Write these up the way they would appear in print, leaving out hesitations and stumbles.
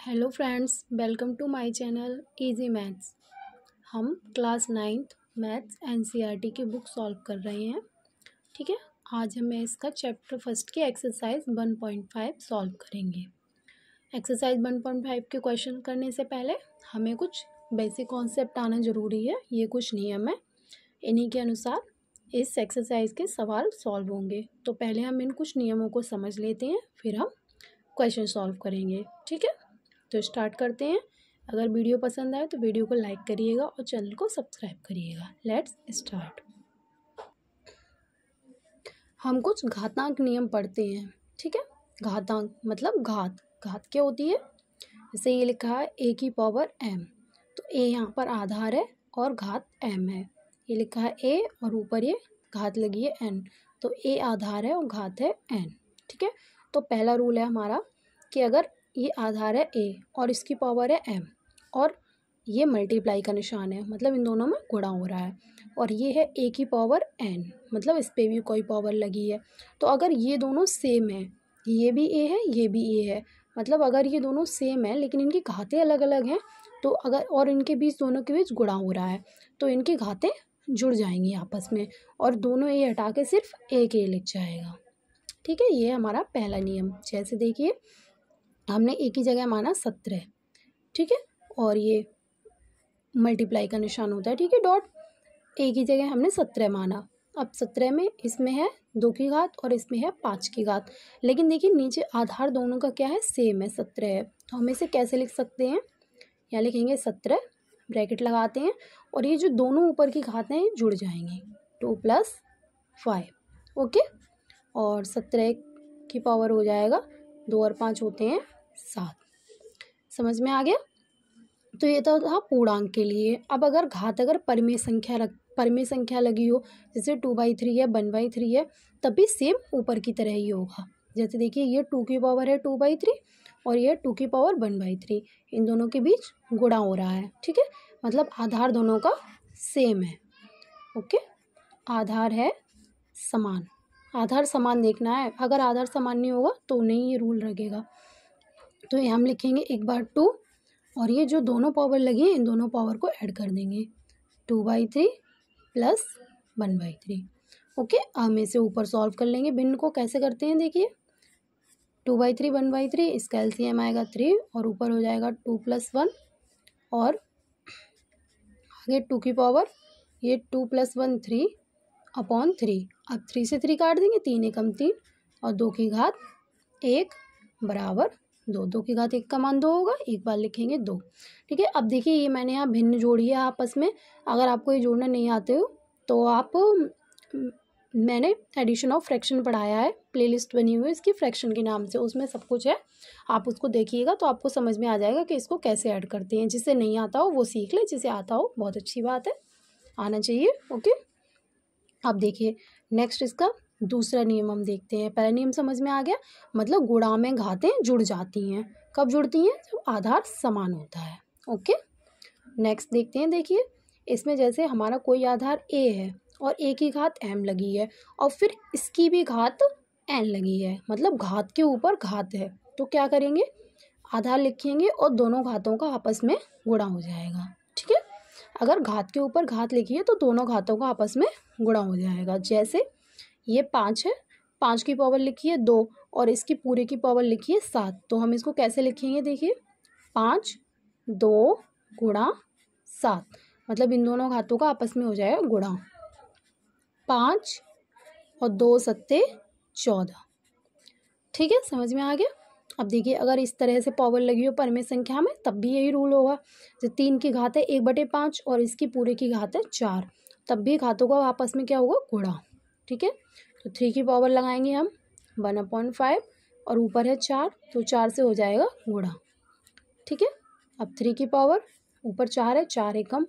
Hello friends, welcome to my channel easy maths. हम class 9th maths NCERT की book solve कर रहे हैं। ठीक है, आज हम इसका चैप्टर फर्स्ट की एक्सरसाइज 1.5 सॉल्व करेंगे। एक्सरसाइज 1.5 के क्वेश्चन करने से पहले हमें कुछ बेसिक कॉन्सेप्ट आना ज़रूरी है। ये कुछ नियम है, इन्हीं के अनुसार इस एक्सरसाइज के सवाल सॉल्व होंगे। तो पहले हम इन कुछ नियमों को समझ लेते हैं, फिर हम क्वेश्चन सॉल्व करेंगे। ठीक है, तो स्टार्ट करते हैं। अगर वीडियो पसंद आए तो वीडियो को लाइक करिएगा और चैनल को सब्सक्राइब करिएगा। Let's start. हम कुछ घातांक नियम पढ़ते हैं। ठीक है, घातांक मतलब घात क्या होती है। जैसे ये लिखा है a की पावर m, तो a यहाँ पर आधार है और घात m है। ये लिखा है a और ऊपर ये घात लगी है n, तो a आधार है और घात है n। ठीक है, तो पहला रूल है हमारा कि अगर ये आधार है a और इसकी पावर है m और ये मल्टीप्लाई का निशान है, मतलब इन दोनों में गुणा हो रहा है, और ये है a की पावर n, मतलब इस पर भी कोई पावर लगी है। तो अगर ये दोनों सेम है, ये भी a है ये भी a है, मतलब अगर ये दोनों सेम है लेकिन इनकी घातें अलग अलग हैं, तो अगर और इनके बीच दोनों के बीच गुणा हो रहा है तो इनकी घातें जुड़ जाएंगी आपस में, और दोनों a हटा के सिर्फ एक a लिख जाएगा। ठीक है, ये हमारा पहला नियम। जैसे देखिए, हमने a की जगह माना 17, ठीक है, और ये मल्टीप्लाई का निशान होता है, ठीक है, डॉट। a की जगह हमने 17 माना। अब 17 में इसमें है 2 की घात और इसमें है 5 की घात, लेकिन देखिए नीचे आधार दोनों का क्या है, सेम है, 17 है। तो हम इसे कैसे लिख सकते हैं, यहाँ लिखेंगे 17, ब्रैकेट लगाते हैं, और ये जो दोनों ऊपर की घातें हैं जुड़ जाएंगी, 2 + 5, ओके। और 17 की पावर हो जाएगा 2 और 5 होते हैं 7। समझ में आ गया। तो ये तो था पूर्णांक के लिए। अब अगर घात अगर परिमेय संख्या लगी हो, जैसे 2/3 है, 1/3 है, तब भी सेम ऊपर की तरह ही होगा। जैसे देखिए, ये 2 की पावर है 2/3 और ये 2 की पावर 1/3, इन दोनों के बीच गुणा हो रहा है। ठीक है, मतलब आधार दोनों का सेम है, ओके। आधार है समान, आधार समान देखना है। अगर आधार समान नहीं होगा तो नहीं ये रूल लगेगा। तो ये हम लिखेंगे एक बार 2, और ये जो दोनों पावर लगी हैं इन दोनों पावर को ऐड कर देंगे, 2/3 + 1/3, ओके। हम इसे ऊपर सॉल्व कर लेंगे। भिन्न को कैसे करते हैं, देखिए 2/3 1/3, इसका एलसीएम आएगा 3 और ऊपर हो जाएगा 2 + 1, और आगे 2 की पावर, ये 2 + 1 3/3। अब 3 से 3 काट देंगे, 3 × 3 और 2 की घात 1 बराबर 2। 2 की घात 1 का मान 2 होगा, एक बार लिखेंगे 2। ठीक है, अब देखिए ये मैंने यहाँ भिन्न जोड़ी है आपस में। अगर आपको ये जोड़ना नहीं आते हो तो आप मैंने एडिशन ऑफ फ्रैक्शन पढ़ाया है, प्लेलिस्ट बनी हुई है इसकी फ्रैक्शन के नाम से, उसमें सब कुछ है, आप उसको देखिएगा तो आपको समझ में आ जाएगा कि इसको कैसे ऐड करते हैं। जिसे नहीं आता हो वो सीख ले, जिसे आता हो बहुत अच्छी बात है, आना चाहिए, ओके। अब देखिए नेक्स्ट इसका दूसरा नियम हम देखते हैं। पहला नियम समझ में आ गया, मतलब गुणा में घातें जुड़ जाती हैं। कब जुड़ती हैं, जब आधार समान होता है, ओके। नेक्स्ट देखते हैं, देखिए इसमें जैसे हमारा कोई आधार a है और a की घात m लगी है और फिर इसकी भी घात n लगी है, मतलब घात के ऊपर घात है, तो क्या करेंगे, आधार लिखेंगे और दोनों घातों का आपस में गुणा हो जाएगा। ठीक है, अगर घात के ऊपर घात लिखी है तो दोनों घातों का आपस में गुणा हो जाएगा। जैसे ये 5 है, 5 की पावर लिखी है 2 और इसकी पूरे की पावर लिखी है 7, तो हम इसको कैसे लिखेंगे, देखिए 5 2 × 7, मतलब इन दोनों घातों का आपस में हो जाएगा गुणा, 5 और 2 7 14। ठीक है, समझ में आ गया। अब देखिए अगर इस तरह से पावर लगी हो परिमेय संख्या में तब भी यही रूल होगा। जो 3 की घात है 1/5 और इसकी पूरे की घात है 4, तब भी घातों का आपस में क्या होगा, गुणा। ठीक है, तो 3 की पावर लगाएंगे हम 1/5 और ऊपर है 4, तो 4 से हो जाएगा गुणा। ठीक है, अब 3 की पावर, ऊपर 4 है, 4 एकम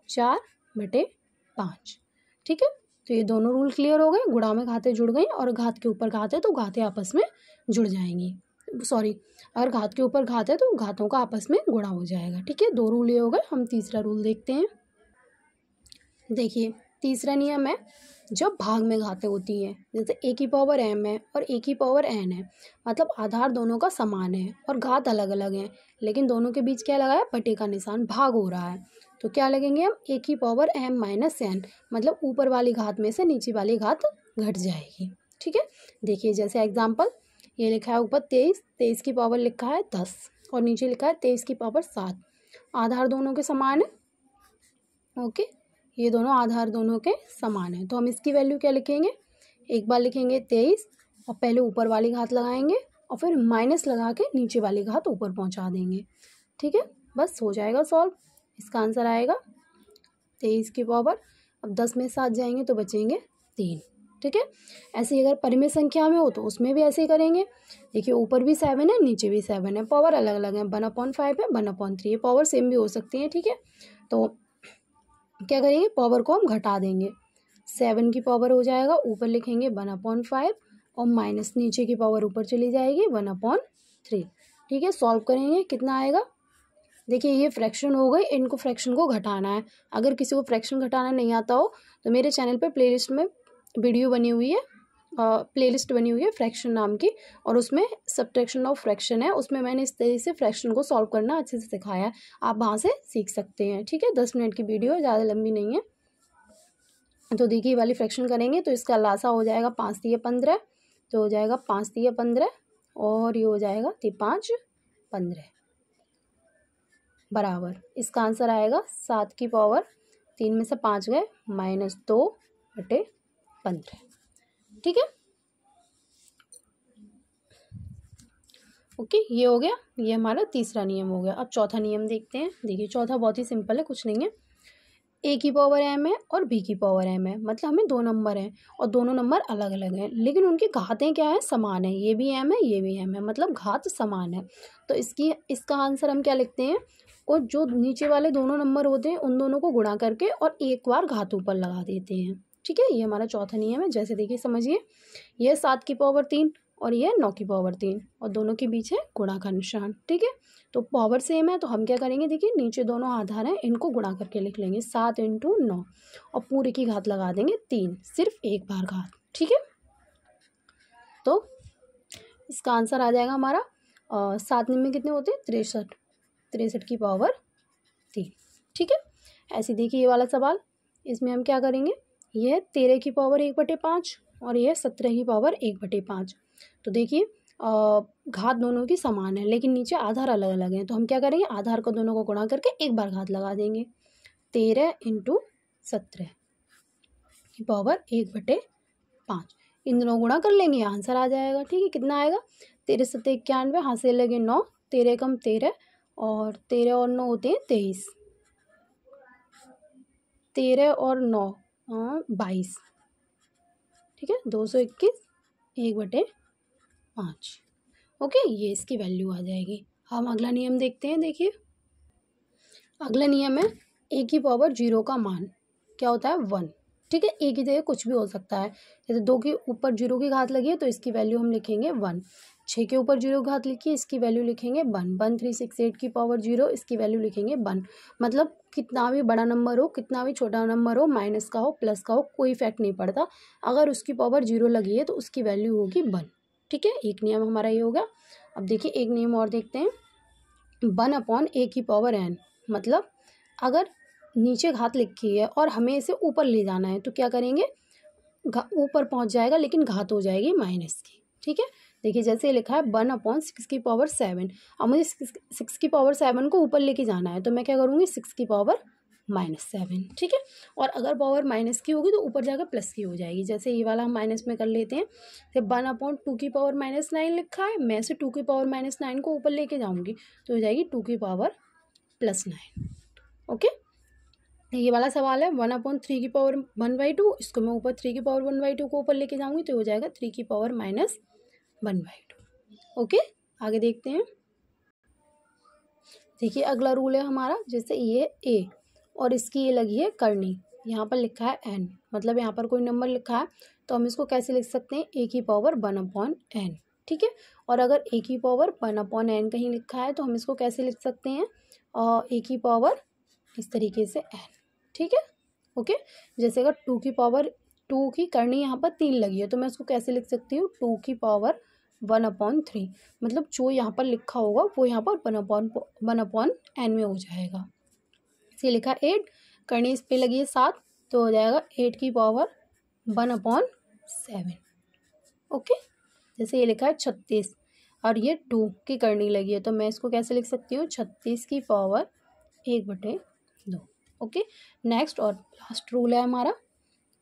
4/5। ठीक है, तो ये दोनों रूल क्लियर हो गए, गुणा में घातें जुड़ गई और घात के ऊपर घात है तो घातें आपस में जुड़ जाएंगी। सॉरी, अगर घात के ऊपर घात है तो घातों का आपस में गुणा हो जाएगा। ठीक है, 2 रूल ये हो गए। हम तीसरा रूल देखते हैं। देखिए तीसरा नियम है, जब भाग में घातें होती हैं, जैसे a की पावर m है और a की पावर n है, मतलब आधार दोनों का समान है और घात अलग अलग हैं, लेकिन दोनों के बीच क्या लगाया, बटे का निशान, भाग हो रहा है। तो क्या लगेंगे हम, a की पावर m माइनस n, मतलब ऊपर वाली घात में से नीचे वाली घात घट जाएगी। ठीक है, देखिए जैसे एग्जाम्पल ये लिखा है ऊपर 23, 23 की पावर लिखा है 10 और नीचे लिखा है 23 की पावर 7। आधार दोनों के समान है। ओके, ये दोनों आधार दोनों के समान है, तो हम इसकी वैल्यू क्या लिखेंगे, एक बार लिखेंगे 23 और पहले ऊपर वाली घात लगाएंगे और फिर माइनस लगा के नीचे वाली घात ऊपर पहुंचा देंगे। ठीक है, बस हो जाएगा सॉल्व। इसका आंसर आएगा 23 की पावर, अब 10 में 7 जाएंगे तो बचेंगे 3। ठीक है, ऐसे ही अगर परिमेय संख्या में हो तो उसमें भी ऐसे ही करेंगे। देखिए ऊपर भी 7 है, नीचे भी 7 है, पावर अलग अलग है, 1/5 है, 1/3 है, पावर सेम भी हो सकती है। ठीक है, तो क्या करेंगे, पावर को हम घटा देंगे, 7 की पावर हो जाएगा, ऊपर लिखेंगे 1/5 और माइनस नीचे की पावर ऊपर चली जाएगी 1/3। ठीक है, सॉल्व करेंगे, कितना आएगा, देखिए ये फ्रैक्शन हो गई, इनको फ्रैक्शन को घटाना है। अगर किसी को फ्रैक्शन घटाना नहीं आता हो तो मेरे चैनल पे प्लेलिस्ट में वीडियो बनी हुई है, प्लेलिस्ट बनी हुई है फ्रैक्शन नाम की, और उसमें सब्ट्रैक्शन ऑफ फ्रैक्शन है, उसमें मैंने इस तरीके से फ्रैक्शन को सॉल्व करना अच्छे से सिखाया है, आप वहाँ से सीख सकते हैं। ठीक है, 10 मिनट की वीडियो है, ज़्यादा लंबी नहीं है। तो देखिए ये वाली फ्रैक्शन करेंगे तो इसका लासा हो जाएगा 5 तिया 15, तो हो जाएगा 5 तिया 15 और ये हो जाएगा 5 15 बराबर, इसका आंसर आएगा 7 की पावर 3 में से 5 गए -2/15। ठीक है, ओके, ये हो गया, ये हमारा तीसरा नियम हो गया। अब चौथा नियम देखते हैं। देखिए चौथा बहुत ही सिंपल है, कुछ नहीं है, a की पावर m है और b की पावर m है, मतलब हमें 2 नंबर हैं और दोनों नंबर अलग अलग हैं, लेकिन उनकी घातें क्या है, समान है, ये भी m है ये भी m है, मतलब घात समान है। तो इसका आंसर हम क्या लिखते हैं, और जो नीचे वाले दोनों नंबर होते हैं उन दोनों को गुणा करके और एक बार घात ऊपर लगा देते हैं। ठीक है, ये हमारा चौथा नियम है। जैसे देखिए समझिए, ये 7 की पावर 3 और ये 9 की पावर 3 और दोनों के बीच है गुणा का निशान। ठीक है, तो पावर सेम है तो हम क्या करेंगे, देखिए नीचे दोनों आधार हैं, इनको गुणा करके लिख लेंगे 7 × 9 और पूरे की घात लगा देंगे 3, सिर्फ एक बार घात। ठीक है, तो इसका आंसर आ जाएगा हमारा 7 में कितने होते हैं, 63, 63 की पावर 3। ठीक है, ऐसे देखिए ये वाला सवाल, इसमें हम क्या करेंगे, यह 13 की पावर 1/5 और यह 17 की पावर 1/5। तो देखिए घात दोनों की समान है, लेकिन नीचे आधार अलग अलग हैं, तो हम क्या करेंगे, आधार को दोनों को गुणा करके एक बार घात लगा देंगे, 13 × 17 की पावर 1/5, इन दोनों गुणा कर लेंगे, आंसर आ जाएगा। ठीक है, कितना आएगा, 13 × 7 = 91, हाथ से लगे 9, 13 कम 13 और 13 और 9 होते हैं 23, 13 और 9 22। ठीक है, 221 1/5। ओके, ये इसकी वैल्यू आ जाएगी। हम अगला नियम देखते हैं। देखिए अगला नियम है, a की पावर 0 का मान क्या होता है, 1। ठीक है, a की जगह कुछ भी हो सकता है, जैसे 2 के ऊपर 0 की घात लगी है तो इसकी वैल्यू हम लिखेंगे 1, 6 के ऊपर 0 की घात लिखी है इसकी वैल्यू लिखेंगे 1, 1368 की पावर 0 इसकी वैल्यू लिखेंगे 1। मतलब कितना भी बड़ा नंबर हो, कितना भी छोटा नंबर हो, माइनस का हो प्लस का हो, कोई इफेक्ट नहीं पड़ता, अगर उसकी पावर 0 लगी है तो उसकी वैल्यू होगी 1। ठीक है, एक नियम हमारा ये हो गया। अब देखिए एक नियम और देखते हैं, 1/a की पावर n, मतलब अगर नीचे घात लिखी है और हमें इसे ऊपर ले जाना है तो क्या करेंगे, ऊपर पहुंच जाएगा लेकिन घात हो जाएगी माइनस की। ठीक है, देखिए जैसे लिखा है 1/6 की पावर 7, अब मुझे 6 की पावर 7 को ऊपर लेके जाना है तो मैं क्या करूँगी, 6 की पावर -7। ठीक है, और अगर पावर माइनस की होगी तो ऊपर जाकर प्लस की हो जाएगी, जैसे ये वाला हम माइनस में कर लेते हैं। जब 1/2 की पावर -9 लिखा है, मैं से 2 की पावर -9 को ऊपर लेके जाऊंगी तो हो जाएगी 2 की पावर +9। ओके, ये वाला सवाल है 1/3 की पावर 1/2, इसको मैं ऊपर 3 की पावर 1/2 को ऊपर लेके जाऊंगी तो हो जाएगा 3 की पावर -1/2। ओके, आगे देखते हैं। देखिए अगला रूल है हमारा, जैसे ये a और इसकी ये लगी है करनी, यहाँ पर लिखा है n, मतलब यहाँ पर कोई नंबर लिखा है तो हम इसको कैसे लिख सकते हैं, a की पावर 1/n। ठीक है, और अगर a की पावर 1/n कहीं लिखा है तो हम इसको कैसे लिख सकते हैं, a की पावर इस तरीके से n। ठीक है, ओके, जैसे अगर 2 की पावर 2 की करनी यहाँ पर 3 लगी है, तो मैं उसको कैसे लिख सकती हूँ, 2 की पावर 1/3, मतलब जो यहाँ पर लिखा होगा वो यहाँ पर 1/n में हो जाएगा। इसे लिखा 8, करनी इस पे लगी है 7, तो हो जाएगा 8 की पावर 1/7। ओके, जैसे ये लिखा है 36 और ये 2 की करनी लगी है, तो मैं इसको कैसे लिख सकती हूँ, 36 की पावर 1/2। ओके, नेक्स्ट और लास्ट रूल है हमारा,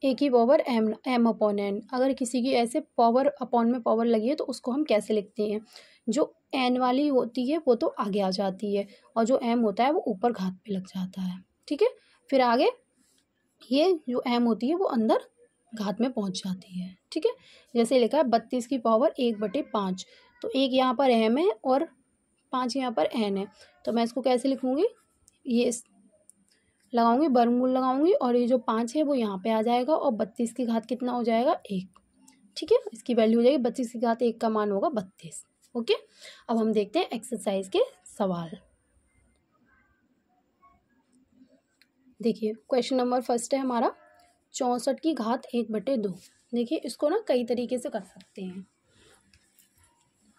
ए की पावर m/n। अगर किसी की ऐसे पावर अपॉन में पावर लगी है तो उसको हम कैसे लिखते हैं, जो n वाली होती है वो तो आगे आ जाती है और जो m होता है वो ऊपर घात पे लग जाता है। ठीक है, फिर आगे ये जो m होती है वो अंदर घात में पहुंच जाती है। ठीक है, जैसे लिखा है 32 की पावर 1/5, तो 1 यहाँ पर m है और 5 यहाँ पर n है, तो मैं इसको कैसे लिखूँगी, ये लगाऊंगी, वर्गमूल लगाऊंगी और ये जो 5 है वो यहाँ पे आ जाएगा और 32 की घात कितना हो जाएगा, 1। ठीक है, इसकी वैल्यू हो जाएगी 32 की घात 1 का मान होगा 32। ओके, अब हम देखते हैं एक्सरसाइज के सवाल। देखिए क्वेश्चन नंबर फर्स्ट है हमारा, 64 की घात 1/2। देखिए इसको ना कई तरीके से कर सकते हैं।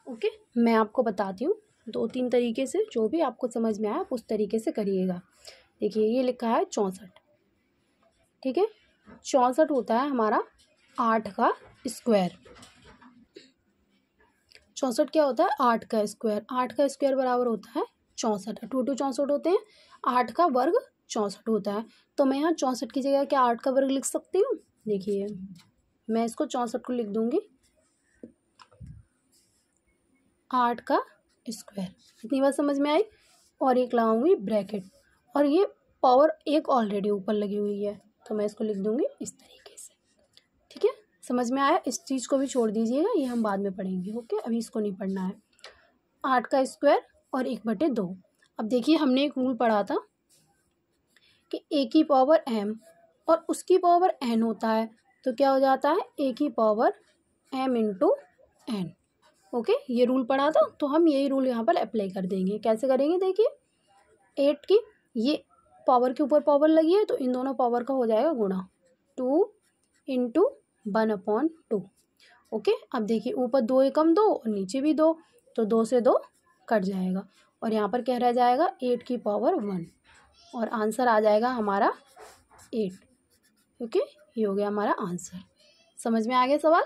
ओके, मैं आपको बताती हूँ 2-3 तरीके से, जो भी आपको समझ में आया आप उस तरीके से करिएगा। देखिए ये लिखा है 64, ठीक है, 64 होता है हमारा 8 का स्क्वायर। 64 क्या होता है, 8 का स्क्वायर। 8 का स्क्वायर बराबर होता है 64, 2 64 होते हैं, 8 का वर्ग 64 होता है। तो मैं यहाँ 64 की जगह क्या 8 का वर्ग लिख सकती हूँ। देखिए मैं इसको 64 को लिख दूंगी 8 का स्क्वायर, इतनी बात समझ में आई, और एक लगाऊंगी ब्रैकेट, और ये पावर एक ऑलरेडी ऊपर लगी हुई है तो मैं इसको लिख दूंगी इस तरीके से। ठीक है, समझ में आया, इस चीज़ को भी छोड़ दीजिएगा, ये हम बाद में पढ़ेंगे। ओके, अभी इसको नहीं पढ़ना है। 8 का स्क्वायर और 1/2। अब देखिए हमने एक रूल पढ़ा था कि a की पावर m और उसकी पावर n होता है, तो क्या हो जाता है a की power m into n। Okay, ये रूल पढ़ा था, तो हम यही रूल यहाँ पर अप्लाई कर देंगे। कैसे करेंगे, देखिए 8 की ये पावर के ऊपर पावर लगी है तो इन दोनों पावर का हो जाएगा गुणा, 2 इंटू 1/2। ओके, अब देखिए ऊपर 2 एकम 2 और नीचे भी 2, तो 2 से 2 कट जाएगा और यहाँ पर क्या रह जाएगा 8 की पावर 1 और आंसर आ जाएगा हमारा 8। ओके, ये हो गया हमारा आंसर। समझ में आ गया सवाल।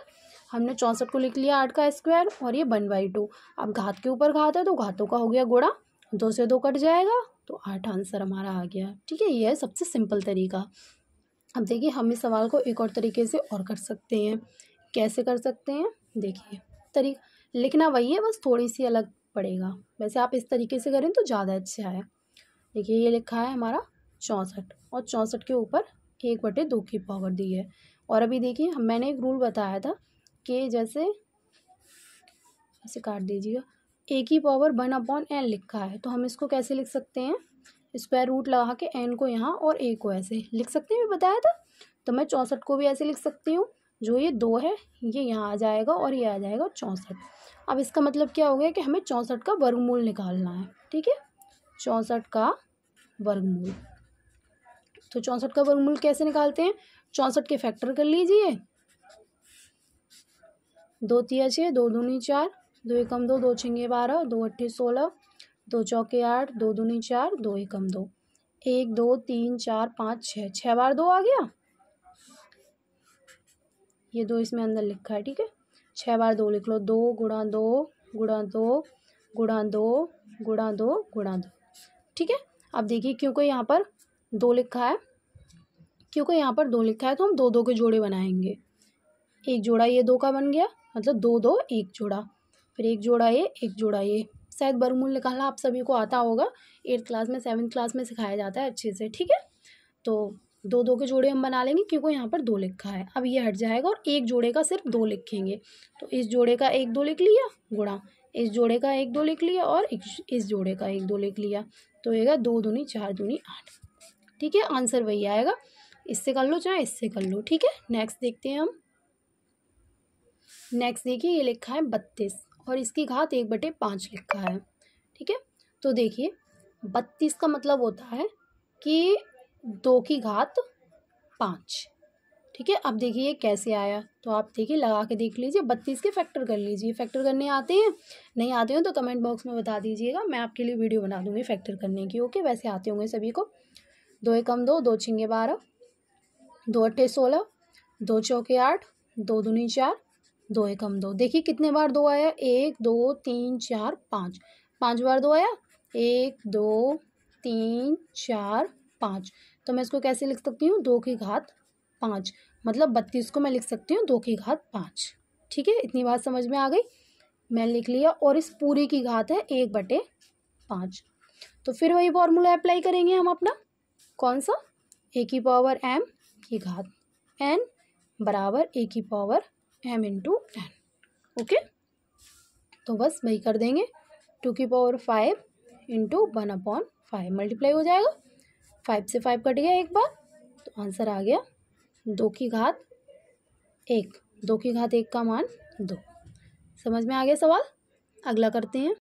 हमने 64 को लिख लिया 8 का स्क्वायर और ये 1/2। अब घात के ऊपर घात है तो घातों का हो गया गुणा, 2 से 2 कट जाएगा तो 8 आंसर हमारा आ गया। ठीक है, ये है सबसे सिंपल तरीका। अब देखिए हम इस सवाल को एक और तरीके से और कर सकते हैं। कैसे कर सकते हैं, देखिए तरीका लिखना वही है, बस थोड़ी सी अलग पड़ेगा। वैसे आप इस तरीके से करें तो ज़्यादा अच्छा है। देखिए ये लिखा है हमारा 64 और 64 के ऊपर 1/2 की पावर दी है। और अभी देखिए मैंने एक रूल बताया था कि जैसे ऐसे काट दीजिएगा, a की पावर 1/n लिखा है तो हम इसको कैसे लिख सकते हैं, स्क्वायर रूट लगा के n को यहाँ और a को ऐसे लिख सकते हैं, बताया था। तो मैं 64 को भी ऐसे लिख सकती हूँ, जो ये 2 है ये यहाँ आ जाएगा और ये आ जाएगा 64। अब इसका मतलब क्या हो गया कि हमें 64 का वर्गमूल निकालना है। ठीक है, 64 का वर्गमूल, तो 64 का वर्गमूल कैसे निकालते हैं, 64 के फैक्टर कर लीजिए, 2 तिया 6, 2 दूनी 4, 2 एकम 2, 2 छिंगे 12, 2 अट्ठे 16, 2 चौके 8, 2 दूनी 4, 2 एकम 2, 1 2 3 4 5 6, 6 बार 2 आ गया, ये 2 इसमें अंदर लिखा है। ठीक है, 6 बार 2 लिख लो, 2 गुणा 2 गुणा 2 गुणा 2 गुणा 2 गुणा 2। ठीक है, अब देखिए क्योंकि यहाँ पर 2 लिखा है, क्योंकि यहाँ पर 2 लिखा है तो हम 2 2 के जोड़े बनाएंगे। एक जोड़ा ये 2 का बन गया, मतलब 2 2 एक जोड़ा, फिर एक जोड़ा ये एक जोड़ा ये। शायद वर्गमूल निकालना आप सभी को आता होगा, 8th क्लास में 7th क्लास में सिखाया जाता है अच्छे से। ठीक है, तो 2 2 के जोड़े हम बना लेंगे क्योंकि यहाँ पर 2 लिखा है। अब ये हट जाएगा और एक जोड़े का सिर्फ 2 लिखेंगे, तो इस जोड़े का 1 2 लिख लिया गुणा, इस जोड़े का 1 2 लिख लिया और इस जोड़े का 1 2 लिख लिया, तो आएगा 2 दूनी 4 दूनी 8। ठीक है, आंसर वही आएगा, इससे कर लो चाहे इससे कर लो। ठीक है, नेक्स्ट देखते हैं हम। नेक्स्ट देखिए ये लिखा है 32 और इसकी घात 1/5 लिखा है। ठीक है, तो देखिए 32 का मतलब होता है कि 2 की घात 5। ठीक है। अब देखिए ये कैसे आया, तो आप देखिए लगा के देख लीजिए, 32 के फैक्टर कर लीजिए। फैक्टर करने आते हैं, नहीं आते हो तो कमेंट बॉक्स में बता दीजिएगा, मैं आपके लिए वीडियो बना दूँगी फैक्टर करने की। ओके, वैसे आते होंगे सभी को। 2 एकम 2, 2 छिंगे 12, 2 अट्ठे 16, 2 चौके 8, 2 दूनी 4, 2 एकम 2। देखिए कितने बार 2 आया, 1 2 3 4 5, 5 बार 2 आया, 1 2 3 4 5। तो मैं इसको कैसे लिख सकती हूँ, 2 की घात 5, मतलब 32 को मैं लिख सकती हूँ 2 की घात 5। ठीक है, इतनी बात समझ में आ गई, मैं लिख लिया। और इस पूरी की घात है 1/5। तो फिर वही फॉर्मूला अप्लाई करेंगे हम अपना, कौन सा, a की पावर m की घात n बराबर a की power m into n। Okay, तो बस वही कर देंगे, 2 की पावर 5 इंटू 1/5 मल्टीप्लाई हो जाएगा, 5 से 5 कट गया एक बार, तो आंसर आ गया 2 की घात 1। 2 की घात 1 का मान 2। समझ में आ गया सवाल। अगला करते हैं।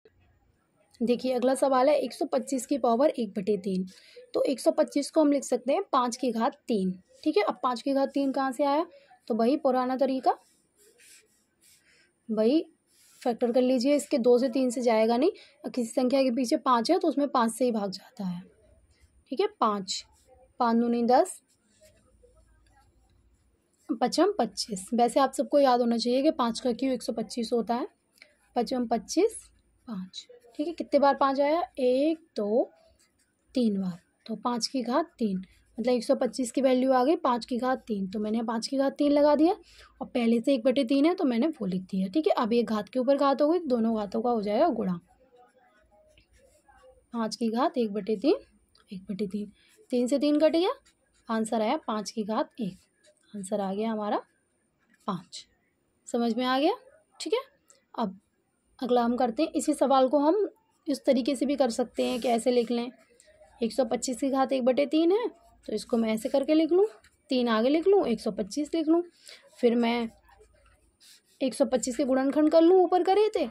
देखिए अगला सवाल है 125 की पावर 1/3। तो 125 को हम लिख सकते हैं 5 की घात 3। ठीक है, अब 5 की घात 3 कहाँ से आया, तो वही पुराना तरीका, वही फैक्टर कर लीजिए। इसके 2 से 3 से जाएगा नहीं, किसी संख्या के पीछे 5 है तो उसमें 5 से ही भाग जाता है। ठीक है, 5 5 दूनी 10, 5 25। वैसे आप सबको याद होना चाहिए कि 5 का क्यों 125 होता है। 5 25 5। ठीक है, कितने बार 5 आया, 1 2 3 बार, तो 5 की घात 3, मतलब 125 की वैल्यू आ गई 5 की घात 3। तो मैंने 5 की घात 3 लगा दिया, और पहले से 1/3 है तो मैंने वो लिख दिया। ठीक है, अब ये घात के ऊपर घात हो गई, दोनों घातों का हो जाएगा गुणा। 5 की घात 1/3, 1/3, 3 से 3 कट गया, आंसर आया 5 की घात 1। आंसर आ गया हमारा 5। समझ में आ गया। ठीक है, अब अगला हम करते हैं। इसी सवाल को हम इस तरीके से भी कर सकते हैं कि ऐसे लिख लें, 125 की घात 1/3 है, तो इसको मैं ऐसे करके लिख लूँ, 3 आगे लिख लूँ, 125 लिख लूँ। फिर मैं 125 के गुणनखंड कर लूँ, ऊपर करे थे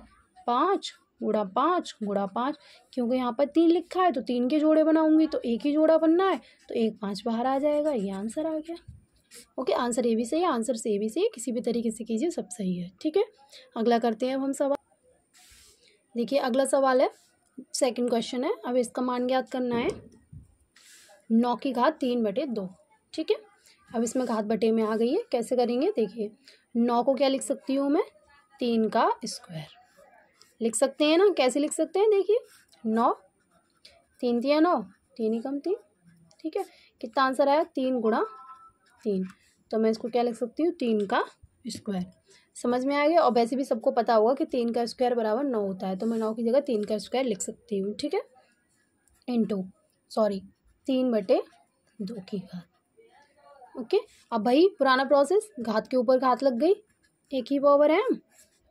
5 गुणा 5 गुणा 5, क्योंकि यहाँ पर 3 लिखा है तो 3 के जोड़े बनाऊंगी, तो एक ही जोड़ा बनना है, तो 1 5 बाहर आ जाएगा, ये आंसर आ गया। ओके, आंसर ए भी सही है, आंसर से भी सही है, किसी भी तरीके से कीजिए सब सही है। ठीक है, अगला करते हैं अब हम सवाल। देखिए अगला सवाल है, सेकंड क्वेश्चन है। अब इसका मान ज्ञात करना है, 9 की घात 3/2। ठीक है, अब इसमें घात बटे में आ गई है, कैसे करेंगे देखिए। 9 को क्या लिख सकती हूँ मैं, 3 का स्क्वायर लिख सकते हैं ना, कैसे लिख सकते हैं, देखिए 9 3 तिया 9, 3 एकम 3। ठीक है, कितना आंसर आया, 3 गुणा 3, तो मैं इसको क्या लिख सकती हूँ, 3 का स्क्वायर। समझ में आ गया। और वैसे भी सबको पता होगा कि 3 का स्क्वायर बराबर 9 होता है, तो मैं 9 की जगह 3 का स्क्वायर लिख सकती हूँ। ठीक है, इंटू 3/2 की घात। ओके, अब भाई पुराना प्रोसेस, घात के ऊपर घात लग गई, a की पावर m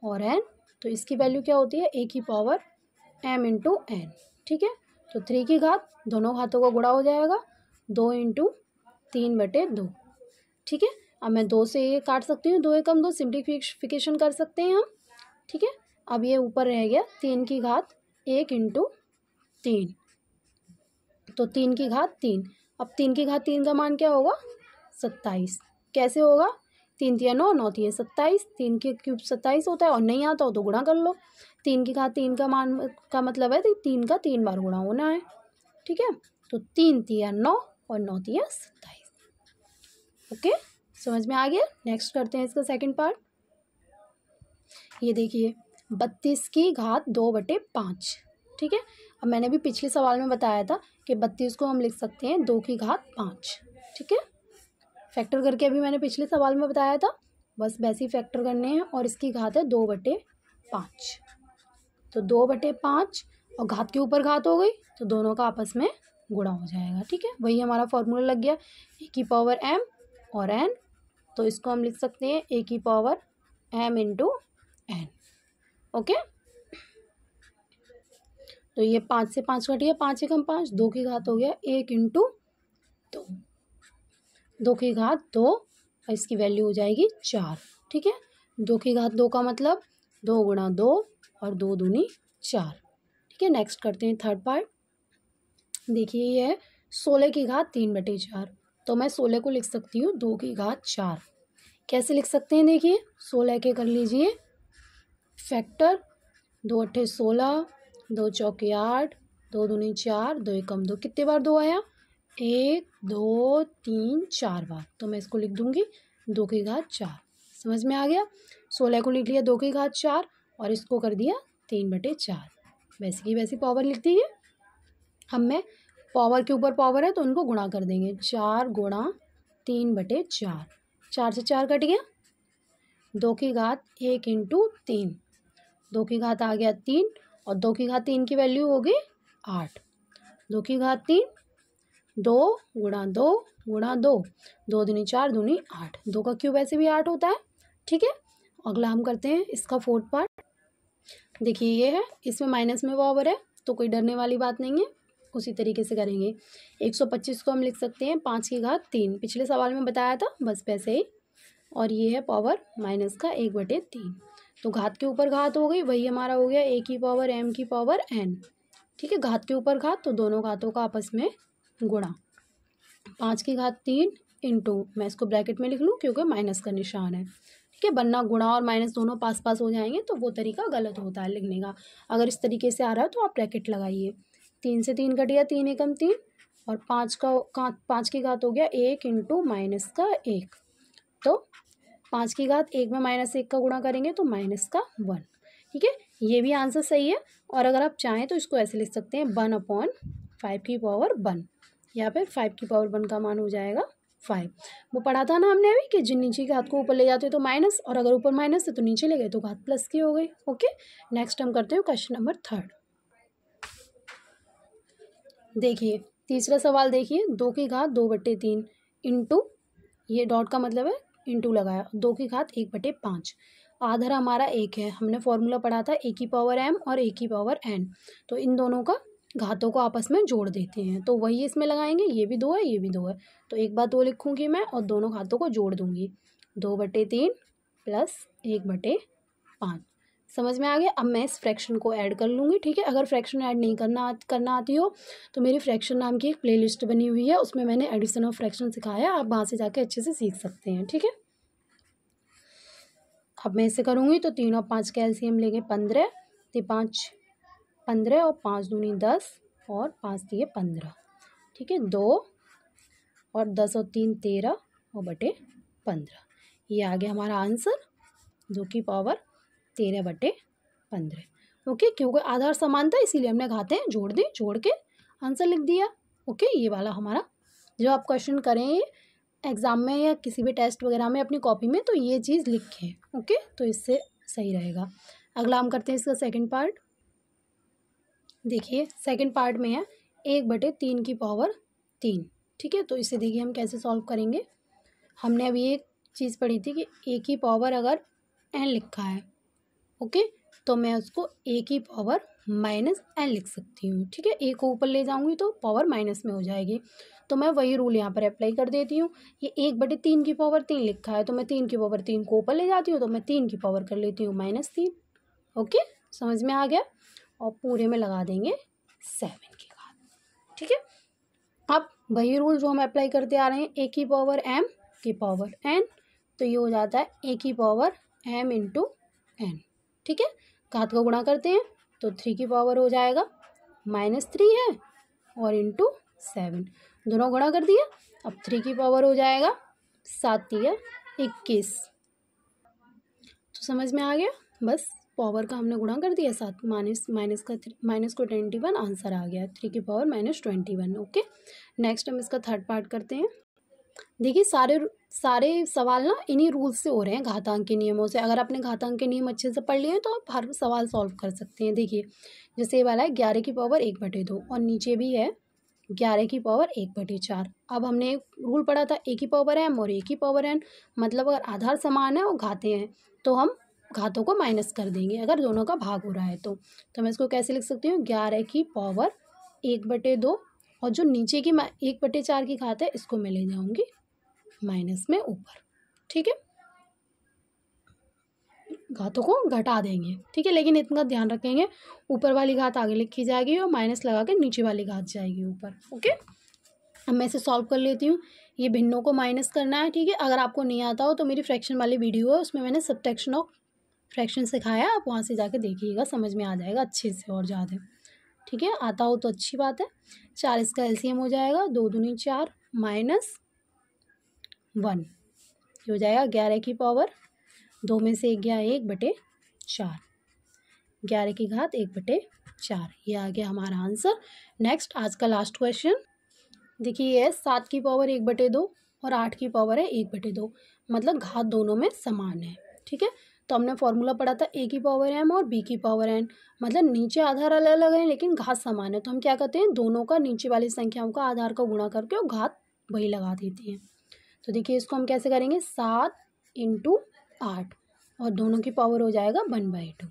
और n, तो इसकी वैल्यू क्या होती है, a की पावर m इंटू n। ठीक है, तो 3 की घात, दोनों घातों का गुणा हो जाएगा, 2 इंटू 3/2। ठीक है, अब मैं 2 से ये काट सकती हूँ, 2 एकम 2, सिम्प्लीफिकेशन कर सकते हैं हम। ठीक है, अब ये ऊपर रह गया 3 की घात 1 इंटू 3, तो 3 की घात 3। अब 3 की घात 3 का मान क्या होगा, 27। कैसे होगा, 3 तिया 9, 9 तिया 27, 3 के क्यूब 27 होता है, और नहीं आता हो तो गुणा कर लो। 3 की घात 3 का मान का मतलब है 3 का 3 बार गुणा होना है। ठीक है, तो 3 तिया 9 और 9 तिया 27। ओके, समझ में आ गया। नेक्स्ट करते हैं इसका सेकंड पार्ट। ये देखिए 32 की घात 2/5। ठीक है, अब मैंने भी पिछले सवाल में बताया था कि 32 को हम लिख सकते हैं 2 की घात 5। ठीक है, फैक्टर करके अभी मैंने पिछले सवाल में बताया था, बस वैसे ही फैक्टर करने हैं, और इसकी घात है 2/5, तो 2/5, और घात के ऊपर घात हो गई, तो दोनों का आपस में गुणा हो जाएगा। ठीक है, वही हमारा फॉर्मूला लग गया, a की पावर m और n, तो इसको हम लिख सकते हैं a की power m into n। Okay, तो ये 5 से 5 कट गया, 5 एकम 5, 2 की घात हो गया 1 इंटू 2, 2 की घात 2, और इसकी वैल्यू हो जाएगी 4। ठीक है, 2 की घात 2 का मतलब 2 गुणा 2 और 2 दूनी 4। ठीक है, नेक्स्ट करते हैं थर्ड पार्ट। देखिए ये है 16 की घात 3/4। तो मैं 16 को लिख सकती हूँ 2 की घात 4। कैसे लिख सकते हैं देखिए, 16 के कर लीजिए फैक्टर, 2 अट्ठे 16, 2 चौके 8, 2 दूनी 4, 2 एकम 2। कितने बार 2 आया, 1 2 3 4 बार। तो मैं इसको लिख दूंगी 2 की घात 4। समझ में आ गया। 16 को लिख लिया 2 की घात 4 और इसको कर दिया 3/4। वैसे की वैसी पावर लिख दी है। अब मैं पावर के ऊपर पावर है तो उनको गुणा कर देंगे। 4 गुणा 3/4, 4 से 4 कट गया। 2 की घात 1 इंटू 3, 2 की घात आ गया 3 और 2 की घात 3 की वैल्यू होगी 8। 2 की घात 3, 2 गुणा 2 गुणा 2, 2 दूनी 4 दूनी 8। 2 का क्यूब ऐसे भी 8 होता है। ठीक है, अगला हम करते हैं इसका फोर्थ पार्ट। देखिए ये है, इसमें माइनस में पावर है तो कोई डरने वाली बात नहीं है, उसी तरीके से करेंगे। 125 को हम लिख सकते हैं 5 की घात 3, पिछले सवाल में बताया था, बस वैसे ही। और ये है पावर माइनस का 1/3। तो घात के ऊपर घात हो गई, वही हमारा हो गया a की पावर m की पावर n। ठीक है, घात के ऊपर घात तो दोनों घातों का आपस में गुणा। 5 की घात 3 इंटू, मैं इसको ब्रैकेट में लिख लूँ क्योंकि माइनस का निशान है। ठीक है, वरना गुणा और माइनस दोनों पास पास हो जाएंगे तो वो तरीका गलत होता है लिखने का। अगर इस तरीके से आ रहा है तो आप ब्रैकेट लगाइए। 3 से 3 कट गया, 3 एकम 3 और 5 की घात हो गया 1 इंटू माइनस का 1। तो 5 की घात 1 में -1 का गुणा करेंगे तो माइनस का 1। ठीक है, ये भी आंसर सही है। और अगर आप चाहें तो इसको ऐसे लिख सकते हैं 1/5 की पावर 1, या फिर 5 की पावर 1 का मान हो जाएगा 5। वो पढ़ा था ना हमने अभी कि जिन नीचे की घात को ऊपर ले जाते हो तो माइनस, और अगर ऊपर माइनस है तो नीचे ले गए तो घात प्लस की हो गई। ओके, नेक्स्ट हम करते हैं क्वेश्चन नंबर 3। देखिए तीसरा सवाल, देखिए 2 की घात 2/3 इंटू, ये डॉट का मतलब है इंटू लगाया, 2 की घात 1/5। आधार हमारा 1 है, हमने फॉर्मूला पढ़ा था a की पावर m और a की पावर n। तो इन दोनों का घातों को आपस में जोड़ देते हैं, तो वही इसमें लगाएंगे। ये भी 2 है, ये भी 2 है, तो एक बार 2 लिखूंगी मैं और दोनों घातों को जोड़ दूंगी। 2/3 प्लस 1/5। समझ में आ गया। अब मैं इस फ्रैक्शन को ऐड कर लूँगी। ठीक है, अगर फ्रैक्शन ऐड नहीं करना आती हो तो मेरी फ्रैक्शन नाम की एक प्लेलिस्ट बनी हुई है, उसमें मैंने एडिशन ऑफ फ्रैक्शन सिखाया, आप वहाँ से जाके अच्छे से सीख सकते हैं। ठीक है, अब मैं इसे करूँगी तो 3 और 5 कैल्शियम लेंगे 15, 5 15 और 5 दूनी 10 और 5 दिए 15। ठीक है, 2 और 10 और 3 13 और बटे 15। ये आ गया हमारा आंसर, 2 की पावर 13/15। ओके, क्योंकि आधार समान था इसीलिए हमने घातें जोड़ दी, जोड़ के आंसर लिख दिया। ओके, ये वाला हमारा जो आप क्वेश्चन करें एग्ज़ाम में या किसी भी टेस्ट वगैरह में अपनी कॉपी में, तो ये चीज़ लिखें। ओके, तो इससे सही रहेगा। अगला हम करते हैं इसका सेकंड पार्ट। देखिए सेकंड पार्ट में है 1/3 की पावर 3। ठीक है, तो इसे देखिए हम कैसे सॉल्व करेंगे। हमने अभी एक चीज़ पढ़ी थी कि a की पावर अगर n लिखा है, ओके, तो मैं उसको a की पावर -n लिख सकती हूँ। ठीक है, a को ऊपर ले जाऊँगी तो पावर माइनस में हो जाएगी, तो मैं वही रूल यहाँ पर अप्लाई कर देती हूँ। ये 1/3 की पावर 3 लिखा है तो मैं 3 की पावर 3 को ऊपर ले जाती हूँ, तो मैं 3 की पावर कर लेती हूँ -3। ओके, समझ में आ गया। और पूरे में लगा देंगे 7 की घात। ठीक है, अब वही रूल जो हम अप्लाई करते आ रहे हैं, a की पावर m की पावर n, तो ये हो जाता है a की पावर m इंटू n। ठीक है, घात को गुणा करते हैं तो 3 की पावर हो जाएगा -3 है और इंटू 7, दोनों गुणा कर दिया। अब 3 की पावर हो जाएगा 7 या 21। तो समझ में आ गया, बस पावर का हमने गुणा कर दिया, 7 माइनस को 21, आंसर आ गया 3 की पावर -21। ओके, नेक्स्ट हम इसका थर्ड पार्ट करते हैं। देखिए सारे सवाल ना इन्हीं रूल्स से हो रहे हैं, घातांक के नियमों से। अगर आपने घातांक के नियम अच्छे से पढ़ लिए तो आप हर सवाल सॉल्व कर सकते हैं। देखिए जैसे ये वाला है 11 की पावर 1/2 और नीचे भी है 11 की पावर 1/4। अब हमने एक रूल पढ़ा था a की पावर m और a की पावर n, मतलब अगर आधार समान है और घाते हैं तो हम घातों को माइनस कर देंगे अगर दोनों का भाग हो रहा है तो मैं इसको कैसे लिख सकती हूँ, 11 की पावर 1/2 और जो नीचे की 1/4 की घात है इसको मैं ले जाऊँगी माइनस में ऊपर। ठीक है, घातों को घटा देंगे। ठीक है, लेकिन इतना ध्यान रखेंगे ऊपर वाली घात आगे लिखी जाएगी और माइनस लगा के नीचे वाली घात जाएगी ऊपर। ओके, अब मैं इसे सॉल्व कर लेती हूँ। ये भिन्नों को माइनस करना है, ठीक है। अगर आपको नहीं आता हो तो मेरी फ्रैक्शन वाली वीडियो है, उसमें मैंने सब्ट्रैक्शन ऑफ फ्रैक्शन सिखाया, आप वहाँ से जाके देखिएगा, समझ में आ जाएगा अच्छे से और ज़्यादा, ठीक है। आता हो तो अच्छी बात है। 4 इसका एलसीएम हो जाएगा, 2 दूनी 4 माइनस 1, ये हो जाएगा 11 की पावर 2 में से 1 गया 1/4, 11 की घात 1/4, ये आ गया हमारा आंसर। नेक्स्ट आज का लास्ट क्वेश्चन देखिए, ये है 7 की पावर 1/2 और 8 की पावर है 1/2, मतलब घात दोनों में समान है, ठीक है। तो हमने फॉर्मूला पढ़ा था a की पावर m और b की पावर n, मतलब नीचे आधार अलग अलग है लेकिन घात समान है, तो हम क्या करते हैं, दोनों का नीचे वाली संख्याओं का आधार का गुणा करके और घात वही लगा देते हैं। तो देखिए इसको हम कैसे करेंगे, 7 × 8 और दोनों की पावर हो जाएगा 1/2,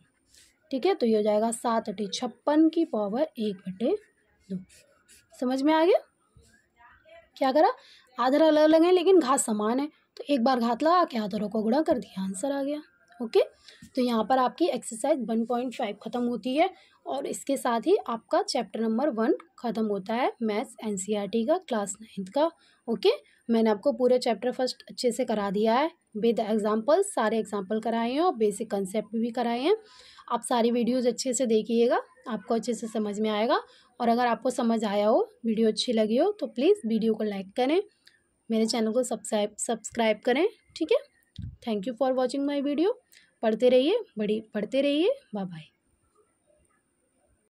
ठीक है। तो ये हो जाएगा 7 × 56 की पावर 1/2। समझ में आ गया, क्या करा, आधार अलग अलग है लेकिन घात समान है, तो एक बार घात लगा के आधारों को गुणा कर दिया, आंसर आ गया। ओके, तो यहाँ पर आपकी एक्सरसाइज 1.5 खत्म होती है और इसके साथ ही आपका चैप्टर नंबर 1 खत्म होता है, मैथ्स एनसीईआरटी का क्लास 9th का। ओके, मैंने आपको पूरे चैप्टर फर्स्ट अच्छे से करा दिया है विद एग्जाम्पल्स, सारे एग्जाम्पल कराए हैं और बेसिक कंसेप्ट भी कराए हैं। आप सारी वीडियोज़ अच्छे से देखिएगा, आपको अच्छे से समझ में आएगा। और अगर आपको समझ आया हो, वीडियो अच्छी लगी हो, तो प्लीज़ वीडियो को लाइक करें, मेरे चैनल को सब्सक्राइब करें, ठीक है। Thank you for watching my video. पढ़ते रहिए, पढ़ते रहिए, बाय बाय।